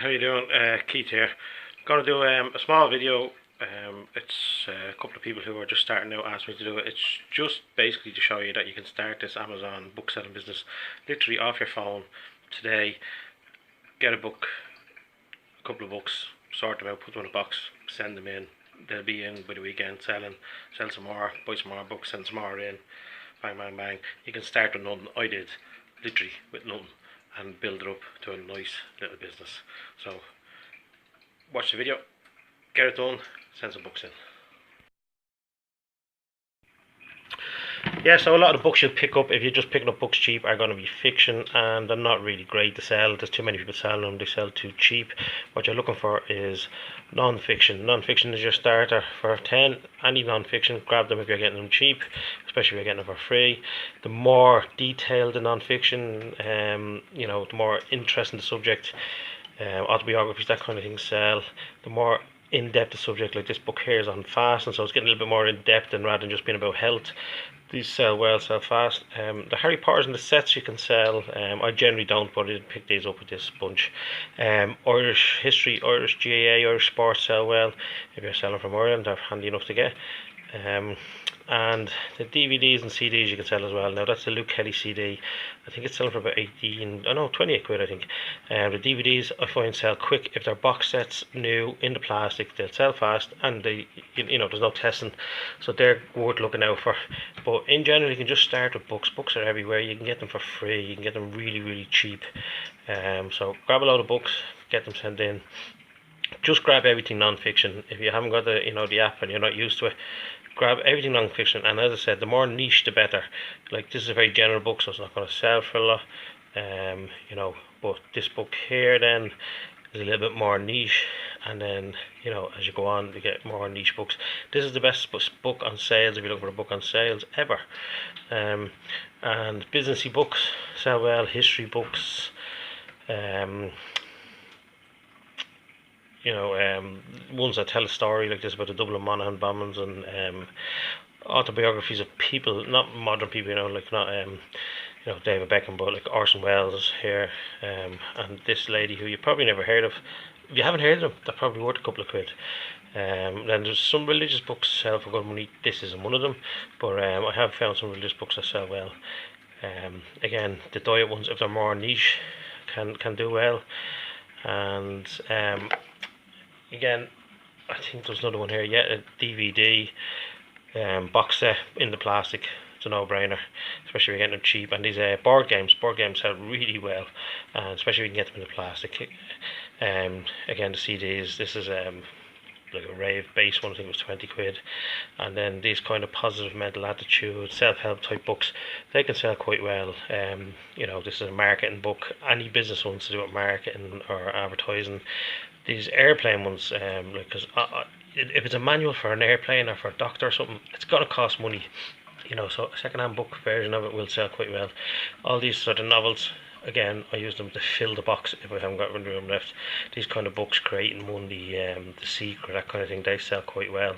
how you doing? Keith here. Gonna do a small video. It's a couple of people who are just starting out asked me to do it. It's just basically to show you that you can start this Amazon book selling business literally off your phone today. Get a book, a couple of books, sort them out, put them in a box, send them in. They'll be in by the weekend selling, sell some more, buy some more books, send some more in. Bang, bang, bang. You can start with nothing. I did, literally with nothing, and build it up to a nice little business. So watch the video, get it done, send some books in. Yeah, so a lot of the books you'll pick up if you're just picking up books cheap are going to be fiction, and they're not really great to sell. There's too many people selling them, they sell too cheap. What you're looking for is non-fiction. Non-fiction is your starter for 10. Any non-fiction, grab them if you're getting them cheap, especially if you're getting them for free. The more detailed the non-fiction, the more interesting the subject, autobiographies, that kind of thing sell. The more in-depth the subject, like this book here is on fast, and so it's getting a little bit more in-depth and rather than just being about health. These sell well, sell fast. The Harry Potters and the sets you can sell. I generally don't, but I did pick these up with this bunch. Irish history, Irish GAA, Irish sports sell well. If you're selling from Ireland, they're handy enough to get. And the DVDs and CDs you can sell as well. Now that's the Luke Kelly CD. I think it's selling for about 28 quid I think. The DVDs I find sell quick if they're box sets, new, in the plastic. They'll sell fast, and there's no testing, so they're worth looking out for. But in general, you can just start with books. Books are everywhere. You can get them for free. You can get them really, really cheap. So grab a load of books, get them sent in. Just grab everything non-fiction. If you haven't got the app and you're not used to it, grab everything non-fiction. And as I said, the more niche the better. Like, this is a very general book, so it's not going to sell for a lot. But this book here then is a little bit more niche, and then as you go on you get more niche books. This is the best book on sales if you're looking for a book on sales ever. And businessy books sell well, history books, ones that tell a story, like this about the Dublin Monaghan bombings, and autobiographies of people, not modern people, not David Beckham, but like Orson Welles here, and this lady who you probably never heard of. If you haven't heard of them, they're probably worth a couple of quid. Then there's some religious books sell for good money. This isn't one of them, but I have found some religious books that sell well. Again, the diet ones, if they're more niche, can do well. And again, I think there's another one here. Yeah, a DVD box set in the plastic. It's a no-brainer, especially if you're getting them cheap. And these board games sell really well, especially if you can get them in the plastic. Again, the CDs, this is like a rave base one, I think it was 20 quid. And then these kind of positive mental attitude, self-help type books, they can sell quite well. This is a marketing book. Any business wants to do with marketing or advertising. These airplane ones, because if it's a manual for an airplane or for a doctor or something, it's gonna cost money. So a second-hand book version of it will sell quite well. All these sort of novels, again, I use them to fill the box if I haven't got room left. These kind of books, Creating One, the Secret, that kind of thing, they sell quite well.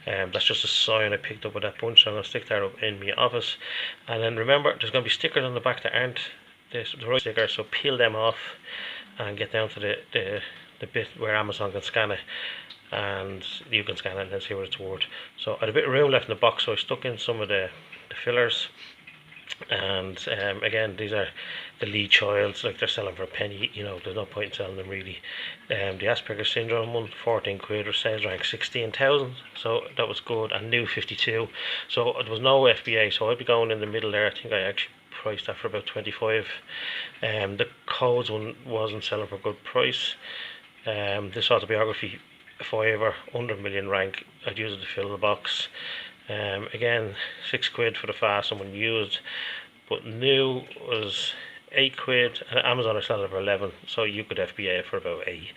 That's just a sign I picked up with that bunch, so I'm going to stick that up in my office. And then remember, there's going to be stickers on the back that aren't the right stickers, so peel them off and get down to the bit where Amazon can scan it, and you can scan it and then see what it's worth. So I had a bit of room left in the box, so I stuck in some of the fillers. And again, these are the Lee Childs, like they're selling for a penny. There's no point in selling them really. The Asperger's syndrome one, 14 quid, or sales rank 16,000, so that was good, and new 52. So there was no F.B.A, so I'd be going in the middle there. I think I actually priced that for about 25. The Codes one wasn't selling for a good price. This autobiography, if I ever under a million rank, I'd use it to fill the box. Again, 6 quid for the fast one used, but new was 8 quid, and Amazon are selling it for 11, so you could F.B.A for about 8.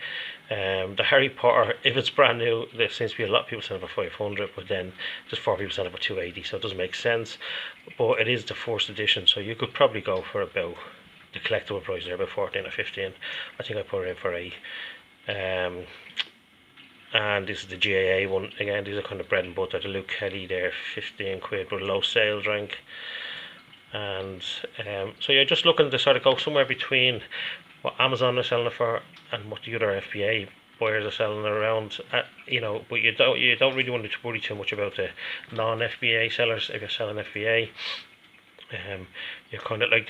The Harry Potter, if it's brand new, there seems to be a lot of people selling for 500, but then just 4 people selling for 280, so it doesn't make sense. But it is the first edition, so you could probably go for about the collectible price there, about 14 or 15. I think I put it in for 8. And this is the GAA one. Again, these are kind of bread and butter. The Luke Kelly there, 15 quid, with a low sales rank. And so you're just looking to sort of go somewhere between what Amazon is selling it for and what the other FBA buyers are selling it around at, but you don't really want to worry too much about the non-FBA sellers. If you're selling FBA, you're kind of like,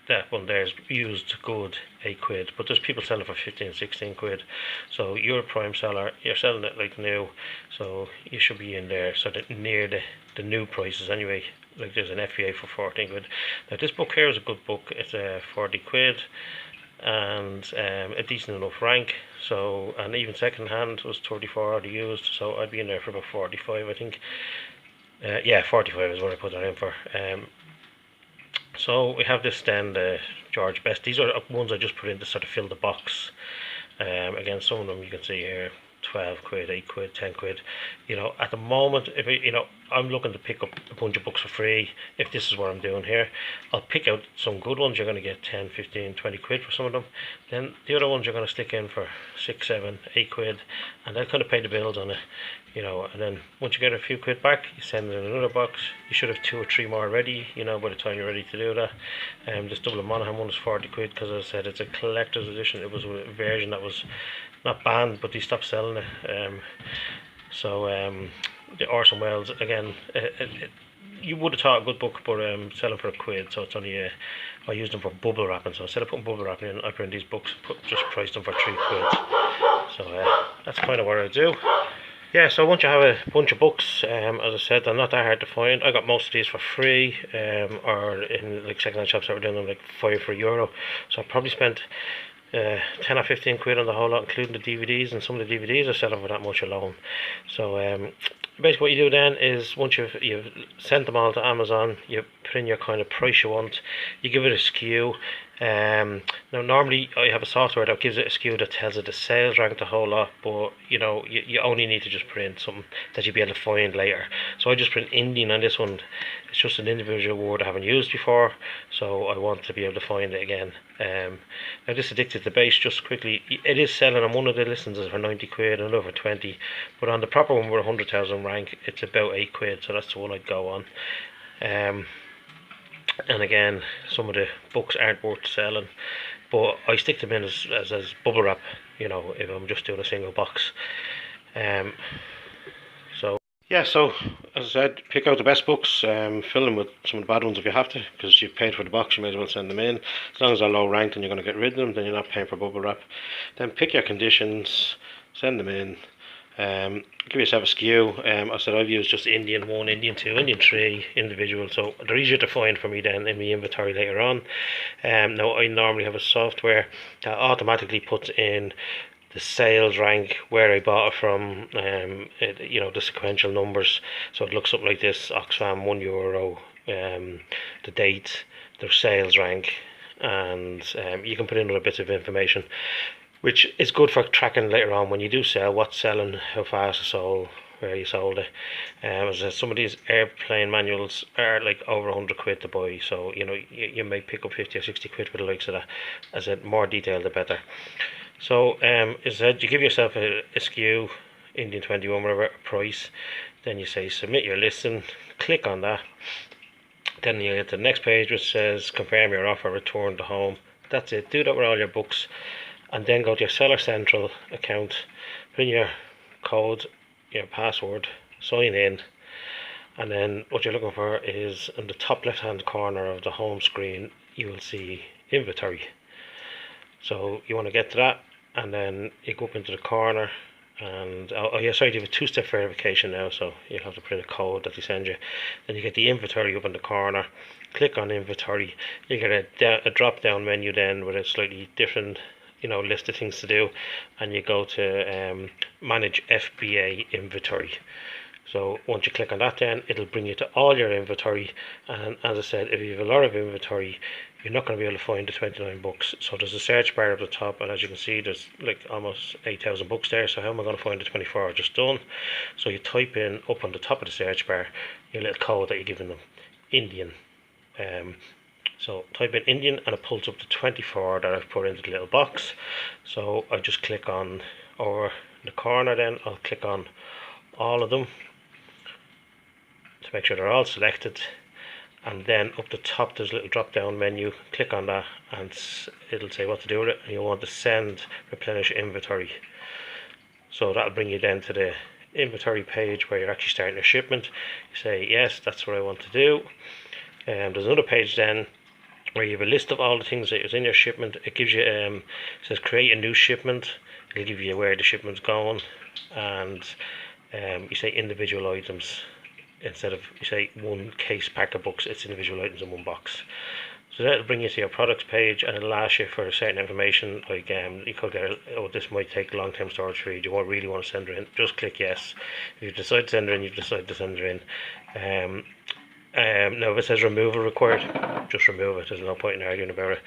that one there's used good £8, but there's people selling for 15-16 quid. So you're a prime seller, you're selling it like new, so you should be in there sort of near the new prices anyway. Like there's an FBA for 14 quid. Now this book here is a good book. It's 40 quid and a decent enough rank. So, and even second hand was 34 already used, so I'd be in there for about 45, I think. Yeah, 45 is what I put that in for. So we have this then, the George Best. These are ones I just put in to sort of fill the box. Again, some of them you can see here, 12 quid, 8 quid, 10 quid. At the moment, if I'm looking to pick up a bunch of books for free. If this is what I'm doing here, I'll pick out some good ones. You're going to get 10, 15, 20 quid for some of them. Then the other ones you're going to stick in for 6, 7, 8 quid, and they'll kind of pay the bills on it. And then once you get a few quid back, you send it in another box. You should have 2 or 3 more ready, by the time you're ready to do that. This Double Monaghan one is 40 quid because, as I said, it's a collector's edition. It was a version that was not banned, but they stopped selling it. The Orson Welles, again, you would have thought a good book, but selling for £1, so it's only I used them for bubble wrapping. So instead of putting bubble wrapping in, I put in these books, just priced them for £3. So that's kind of what I do. Yeah, so once you have a bunch of books, as I said, they're not that hard to find. I got most of these for free, or in like second-hand shops that were doing them like €5 for €1. So I probably spent 10 or 15 quid on the whole lot, including the DVDs, and some of the DVDs are selling for that much alone. So basically what you do then is, once you've sent them all to Amazon, you put in your kind of price you want, you give it a skew. Now normally I have a software that gives it a skew that tells it the sales rank the whole lot, but you only need to just put in something that you'll be able to find later. So I just put in Indian on this one. It's just an individual word I haven't used before, so I want to be able to find it again. Now this Addicted to Bass, just quickly, it is selling on one of the listings for 90 quid, another for 20, but on the proper one with 100,000 rank, it's about 8 quid, so that's the one I'd go on. And again, some of the books aren't worth selling, but I stick them in as bubble wrap, if I'm just doing a single box. So as I said, pick out the best books, fill them with some of the bad ones if you have to, because you've paid for the box, you may as well send them in. As long as they're low ranked and you're going to get rid of them, then you're not paying for bubble wrap. Then pick your conditions, send them in. Give yourself a skew. I said I've used just Indian 1, Indian 2, Indian 3 individual, so they're easier to find for me then in my inventory later on. Now I normally have a software that automatically puts in the sales rank, where I bought it from, the sequential numbers. So it looks up like this: Oxfam €1, the date, their sales rank, and you can put in other bits of information, which is good for tracking later on when you do sell, what's selling, how fast it's sold, where you sold it. As I said, some of these airplane manuals are like over 100 quid to buy, so you may pick up 50 or 60 quid for the likes of that. As I said, more detail the better. So as I said, you give yourself a skew, Indian 21, whatever price, then you say submit your listing, click on that, then you get to the next page which says confirm your offer, return to home. That's it. Do that with all your books, and then go to your Seller Central account, put in your code, your password, sign in, and then what you're looking for is in the top left hand corner of the home screen you will see inventory. So you want to get to that, and then you go up into the corner, and you have a 2-step verification now, so you'll have to put in a code that they send you. Then you get the inventory up in the corner, click on inventory, you get a drop down menu then with a slightly different list of things to do, and you go to manage F.B.A. inventory. So once you click on that, then it'll bring you to all your inventory, and as I said, if you have a lot of inventory, you're not going to be able to find the 29 books. So there's a search bar at the top, and as you can see, there's like almost 8,000 books there. So how am I going to find the 24 I've just done? So you type in up on the top of the search bar your little code that you're giving them, Indian. So type in Indian, and it pulls up the 24 that I've put into the little box. So I just click on over the corner, then I'll click on all of them to make sure they're all selected, and then up the top there's a little drop down menu. Click on that and it'll say what to do with it, and you want to send replenish inventory. So that'll bring you then to the inventory page where you're actually starting a shipment. You say yes, that's what I want to do. There's another page then where you have a list of all the things that is in your shipment. It gives you it says create a new shipment. It'll give you where the shipment's going, and you say individual items instead of, you say one case pack of books. It's individual items in one box. So that'll bring you to your products page, and it'll ask you for certain information, like you could get, oh, this might take long-term storage for you. Do you really want to send it in? Just click yes. If you decide to send it in, you decide to send it in. Now if it says removal required, just remove it. There's no point in arguing about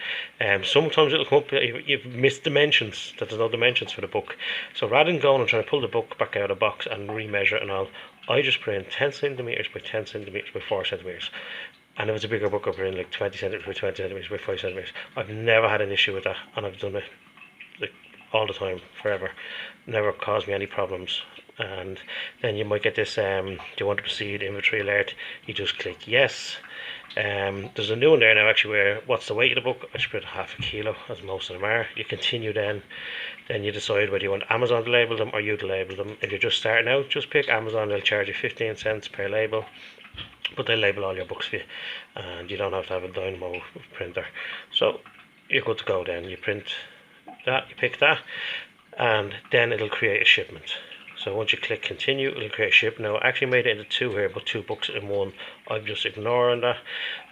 it. Sometimes it'll come up, you've missed dimensions, that there's no dimensions for the book. So rather than going and trying to pull the book back out of the box and remeasure it and all, I just put in 10 centimeters by 10 centimeters by 4 centimeters. And if it's a bigger book, I put in like 20 centimeters by 20 centimeters by 5 centimeters. I've never had an issue with that, and I've done it like all the time, forever. Never caused me any problems. And then you might get this, do you want to proceed inventory alert? You just click yes. There's a new one there now actually where what's the weight of the book? I should put half a kilo, as most of them are. You continue then you decide whether you want Amazon to label them or you to label them. If you're just starting out, just pick Amazon. They'll charge you 15 cents per label, but they'll label all your books for you, and you don't have to have a Dynamo printer. So you're good to go then. You print that, you pick that, and then it'll create a shipment. So once you click continue, it'll create a shipment. Now I actually made it into two here, but 2 books in one. I'm just ignoring that.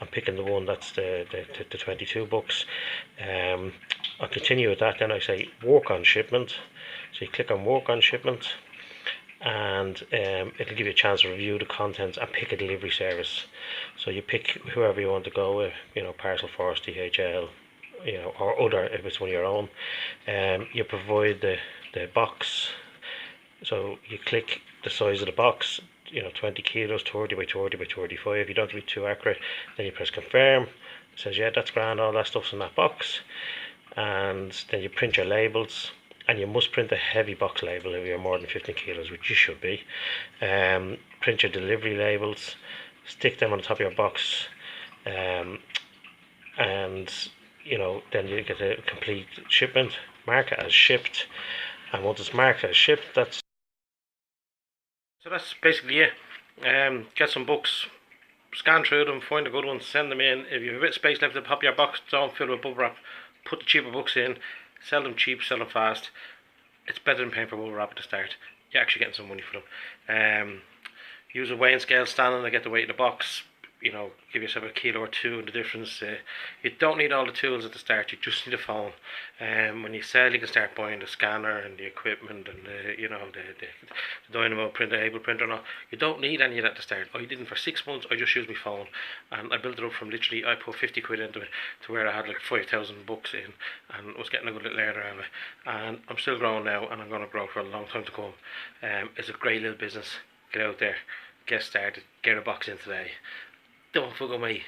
I'm picking the one that's the 22 books. I'll continue with that. Then I say work on shipment. So you click on work on shipment, and it'll give you a chance to review the contents and pick a delivery service. So you pick whoever you want to go with, Parcel Force, DHL, or other if it's one of your own. You provide the box. So you click the size of the box, 20 kilos, 30 by 30 by 35. You don't have to be too accurate. Then you press confirm. It says, yeah, that's grand, all that stuff's in that box. And then you print your labels, and you must print a heavy box label if you're more than 15 kilos, which you should be. Print your delivery labels, stick them on the top of your box, and then you get a complete shipment. Mark it as shipped, and once it's marked as shipped, that's basically it. Get some books, scan through them, find the good ones, send them in. If you have a bit of space left at the top of your box, don't fill with bubble wrap. Put the cheaper books in, sell them cheap, sell them fast. It's better than paying for bubble wrap at the start. You're actually getting some money for them. Use a weighing scale standing to get the weight of the box. Give yourself a kilo or two in the difference. You don't need all the tools at the start. You just need a phone. When you sell, you can start buying the scanner and the equipment and the Dynamo printer, Able printer and all. You don't need any of that to start. I didn't for 6 months. I just used my phone, and I built it up from literally, I put 50 quid into it to where I had like 5,000 books in, and was getting a good little layer out of it. And I'm still growing now, and I'm going to grow for a long time to come. It's a great little business. Get out there, get started, get a box in today. Don't fuck with me.